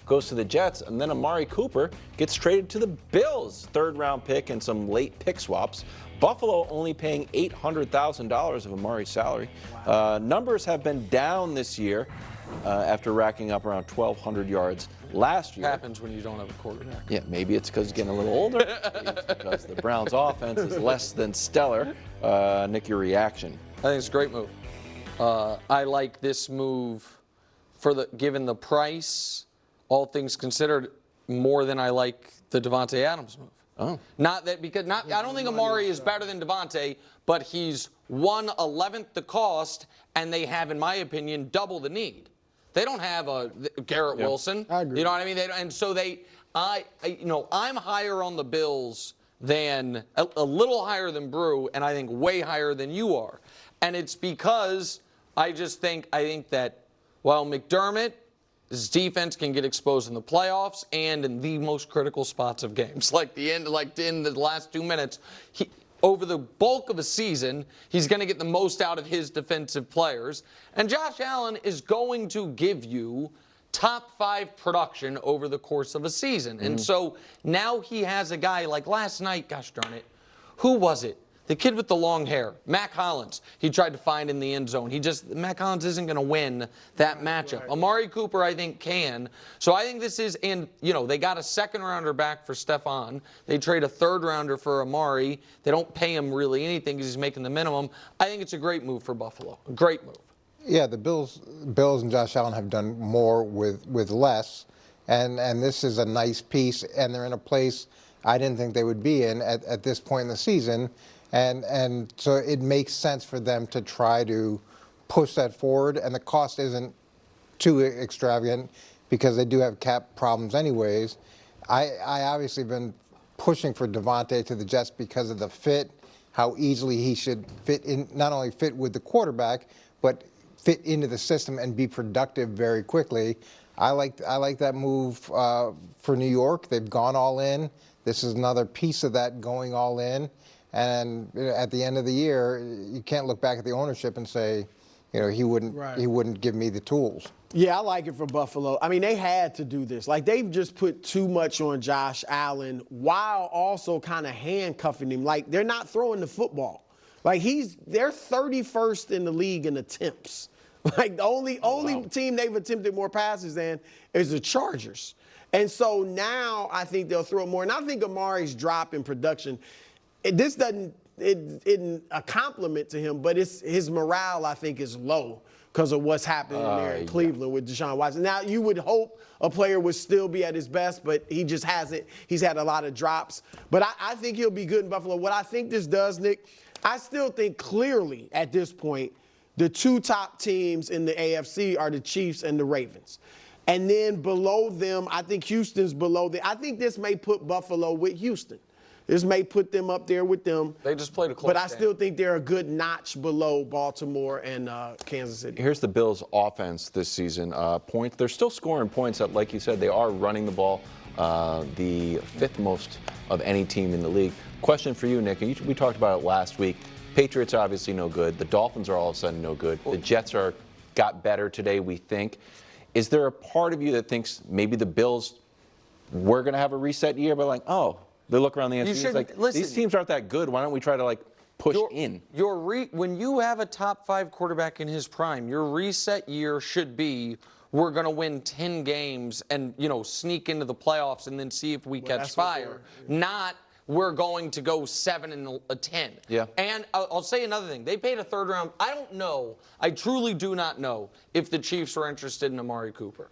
goes to the Jets, and then Amari Cooper gets traded to the Bills. Third-round pick and some late pick swaps. Buffalo only paying $800,000 of Amari's salary. Numbers have been down this year after racking up around 1,200 yards last year. Happens when you don't have a quarterback. Yeah, maybe it's because he's getting a little older. Maybe it's because the Browns' offense is less than stellar. Nick, your reaction? I think it's a great move. I like this move given the price, all things considered, more than I like the Davante Adams move. Oh. I don't think Amari is better than Davante, but he's 1/11th the cost, and they have, in my opinion, double the need. They don't have a Garrett Wilson. I agree. You know what I mean? I'm higher on the Bills than a little higher than Brew, and I think way higher than you are. And it's because I think that while McDermott's defense can get exposed in the playoffs and in the most critical spots of games, like in the last 2 minutes, over the bulk of a season, he's going to get the most out of his defensive players. And Josh Allen is going to give you top 5 production over the course of a season. Mm-hmm. And so now he has a guy like last night, gosh darn it, who was it? The kid with the long hair, Mac Hollins. He tried to find in the end zone. Mac Hollins isn't going to win that matchup. Right. Amari Cooper, I think, can. So I think this is, they got a second-rounder back for Stephon. They trade a third-rounder for Amari. They don't pay him really anything because he's making the minimum. I think it's a great move for Buffalo. A great move. Yeah, the Bills and Josh Allen have done more with less, and this is a nice piece, and they're in a place I didn't think they would be in at this point in the season. And so it makes sense for them to try to push that forward, and the cost isn't too extravagant because they do have cap problems anyways. I obviously been pushing for Davante to the Jets because of the fit, how easily he should fit in, not only fit with the quarterback, but fit into the system and be productive very quickly. I like that move for New York. They've gone all in. This is another piece of that going all in. And at the end of the year, you can't look back at the ownership and say, he wouldn't give me the tools. Yeah, I like it for Buffalo. I mean, they had to do this. Like, they've just put too much on Josh Allen while also kind of handcuffing him. Like, they're not throwing the football. Like, they're 31st in the league in attempts. Like, the only team they've attempted more passes than is the Chargers. And so now I think they'll throw more. And I think Amari's drop in production, this isn't a compliment to him, but his morale, I think, is low because of what's happening there in Cleveland with Deshaun Watson. Now, you would hope a player would still be at his best, but he just hasn't. He's had a lot of drops. But I think he'll be good in Buffalo. What I think this does, Nick, I still think clearly at this point, the 2 top teams in the AFC are the Chiefs and the Ravens. And then below them, I think Houston's below them. I think this may put Buffalo with Houston. This may put them up there with them. They just played a close game. But I still think they're a good notch below Baltimore and Kansas City. Here's the Bills' offense this season. Points. They're still scoring points. Like you said, they are running the ball the 5th most of any team in the league. Question for you, Nick. We talked about it last week. Patriots are obviously no good. The Dolphins are all of a sudden no good. The Jets got better today, we think. Is there a part of you that thinks maybe the Bills were going to have a reset year, but they look around the NFC, these teams aren't that good. Why don't we try to push in? When you have a top 5 quarterback in his prime, your reset year should be we're going to win 10 games and sneak into the playoffs and then see if we catch fire. Not we're going to go 7-10. Yeah. And I'll say another thing. They paid a third round. I don't know. I truly do not know if the Chiefs were interested in Amari Cooper.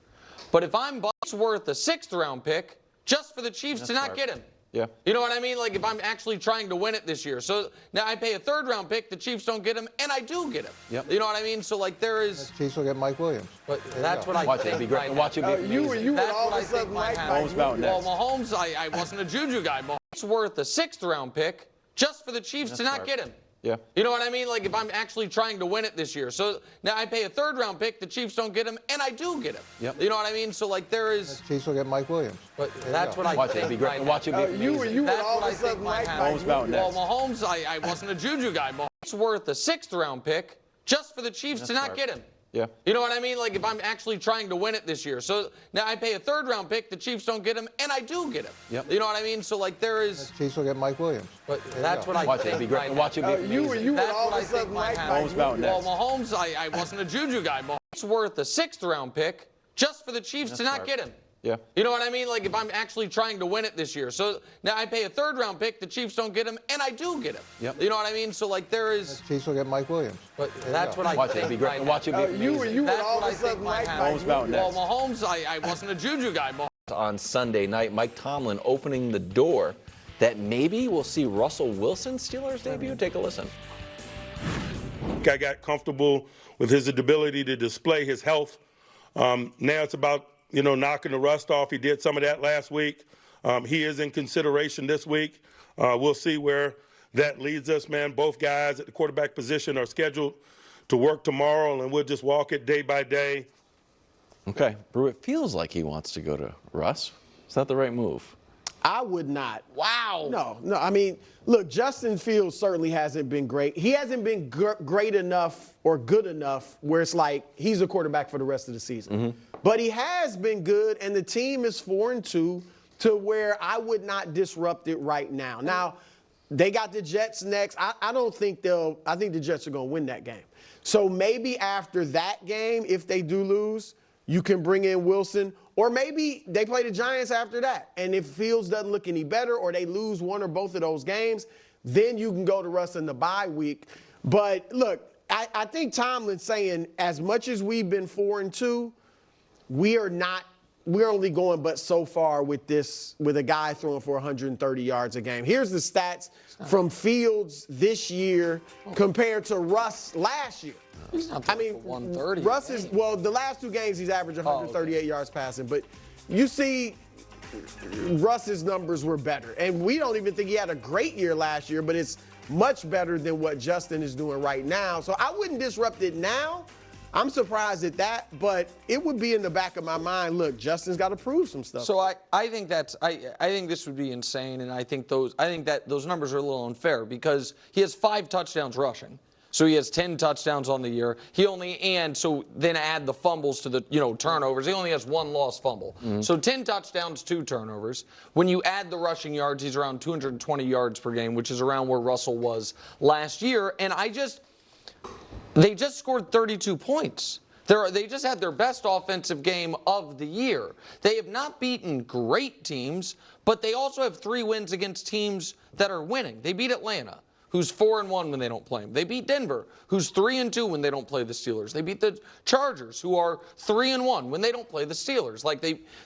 But if I'm Bucks worth a 6th round pick just for the Chiefs to not get him. Yeah. You know what I mean? Like, if I'm actually trying to win it this year. So now I pay a third round pick, the Chiefs don't get him, and I do get him. Yep. You know what I mean? So, there is. The Chiefs will get Mike Williams. But that's what I Watch think. it be great. Watch it be amazing. You would That's all what of a I think sudden might like happen. Mahomes about next. Well, Mahomes, I wasn't a juju guy. Mahomes worth a 6th round pick just for the Chiefs to not get him. Yeah. You know what I mean? Like, if I'm actually trying to win it this year. So now I pay a third round pick, the Chiefs don't get him, and I do get him. Yep. You know what I mean? So, there is. The Chiefs will get Mike Williams. But that's what I Watch think. it be great. Watch it be amazing. You would That's all what of I a think sudden might like happen. Mahomes about next. Well, Mahomes, I wasn't a juju guy. Mahomes worth a 6th round pick just for the Chiefs to not get him. Yeah. You know what I mean? Like if I'm actually trying to win it this year. So now I pay a third-round pick, the Chiefs don't get him, and I do get him. Yep. You know what I mean? So like there is. Chiefs will get Mike Williams. But that's what I Watch it. think. It'd be great. might Watch it be happen. amazing. You would That's all what of I a sudden think might like happen. Mike Mahomes Williams. Well, Mahomes, I wasn't a juju guy. Mahomes is worth a 6th-round pick just for the Chiefs to not smart. get him. Yeah. You know what I mean? Like if I'm actually trying to win it this year. So now I pay a third-round pick, the Chiefs don't get him, and I do get him. Yep. You know what I mean? So like there is. Chiefs will get Mike Williams. But that's what I Watch it. think. It'd be great. might Watch it be happen. amazing. You would That's all what of I a think sudden might like happen. Mike about Williams. next. Well, Mahomes, I wasn't a juju guy. On Sunday night, Mike Tomlin opening the door that maybe we'll see Russell Wilson Steelers debut. Take a listen. Guy got comfortable with his ability to display his health. Now it's about, knocking the rust off. He did some of that last week. He is in consideration this week. We'll see where that leads us, man. Both guys at the quarterback position are scheduled to work tomorrow, and we'll just walk it day by day. Okay, Brew, it feels like he wants to go to Russ. Is that the right move? I would not. Wow. No. I mean, look, Justin Fields certainly hasn't been great. He hasn't been great enough or good enough where it's like he's a quarterback for the rest of the season. But he has been good, and the team is 4-2 to where I would not disrupt it right now. Now, they got the Jets next. I don't think I think the Jets are going to win that game. So maybe after that game, if they do lose, you can bring in Wilson. Or maybe they play the Giants after that. And if Fields doesn't look any better or they lose one or both of those games, then you can go to Russ in the bye week. But look, I think Tomlin's saying as much as we've been 4-2, we're only going but so far with a guy throwing for 130 yards a game. Here's the stats from Fields this year compared to Russ last year. He's not I throwing mean, for 130. Russ is, the last 2 games he's averaged 138 yards passing, but you see Russ's numbers were better. And we don't even think he had a great year last year, but it's much better than what Justin is doing right now. So I wouldn't disrupt it now. I'm surprised at that, but it would be in the back of my mind, look, Justin's got to prove some stuff. So I think I think this would be insane, and I think that those numbers are a little unfair because he has 5 touchdowns rushing. So he has 10 touchdowns on the year. So then add the fumbles to the turnovers. He only has 1 lost fumble. So 10 touchdowns, 2 turnovers. When you add the rushing yards, he's around 220 yards per game, which is around where Russell was last year. And they just scored 32 points. They just had their best offensive game of the year. They have not beaten great teams, but they also have 3 wins against teams that are winning. They beat Atlanta, who's 4-1 when they don't play them. They beat Denver, who's 3-2 when they don't play the Steelers. They beat the Chargers, who are 3-1 when they don't play the Steelers.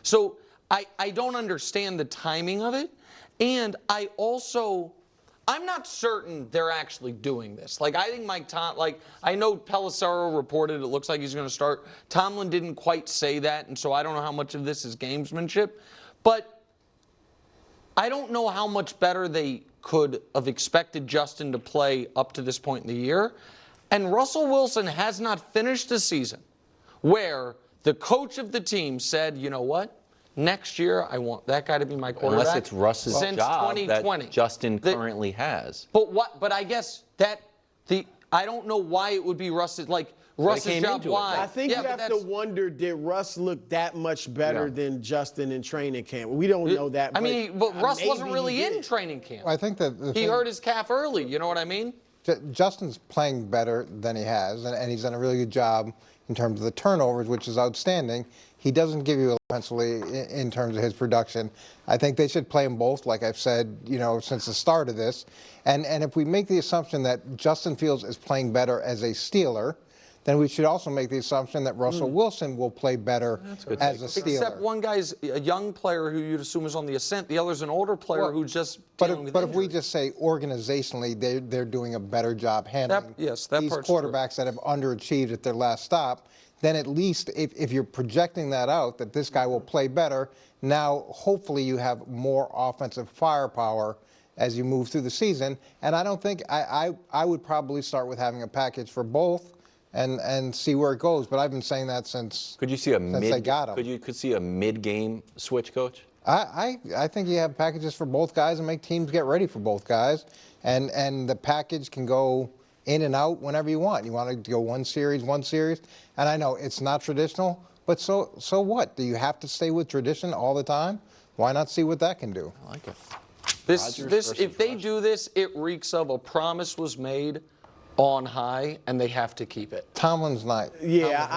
So I don't understand the timing of it, and I'm not certain they're actually doing this. I think I know Pelissero reported it looks like he's going to start. Tomlin didn't quite say that, and so I don't know how much of this is gamesmanship. But I don't know how much better they could have expected Justin to play up to this point in the year. And Russell Wilson has not finished a season where the coach of the team said, you know what? Next year, I want that guy to be my quarterback. Unless it's Russ's since job 2020. that Justin currently has. But I guess I don't know why it would be Russ's job. Why? I think you have to wonder, did Russ look that much better than Justin in training camp? We don't know that. But Russ wasn't really in training camp. I think that he hurt his calf early. You know what I mean? Justin's playing better than he has, and he's done a really good job in terms of the turnovers, which is outstanding. He doesn't give you offensively in terms of his production. I think they should play them both, like I've said, since the start of this. And if we make the assumption that Justin Fields is playing better as a Steeler, then we should also make the assumption that Russell Wilson will play better as a Steeler. Except one guy's a young player who you'd assume is on the ascent. The other's an older player who's just dealing with But if we injury. just say organizationally they're doing a better job handling these quarterbacks that have underachieved at their last stop, then at least if you're projecting that out, that this guy will play better, now hopefully you have more offensive firepower as you move through the season. And I don't think I would probably start with having a package for both and see where it goes. But I've been saying that since Could you see a they got him. Could see a mid-game switch, Coach? I think you have packages for both guys and make teams get ready for both guys. And the package can go in and out whenever you want. You want to go one series, and I know it's not traditional, but so what? Do you have to stay with tradition all the time? Why not see what that can do? I like it. If they do this, it reeks of a promise was made on high, and they have to keep it. Tomlin's not. Yeah.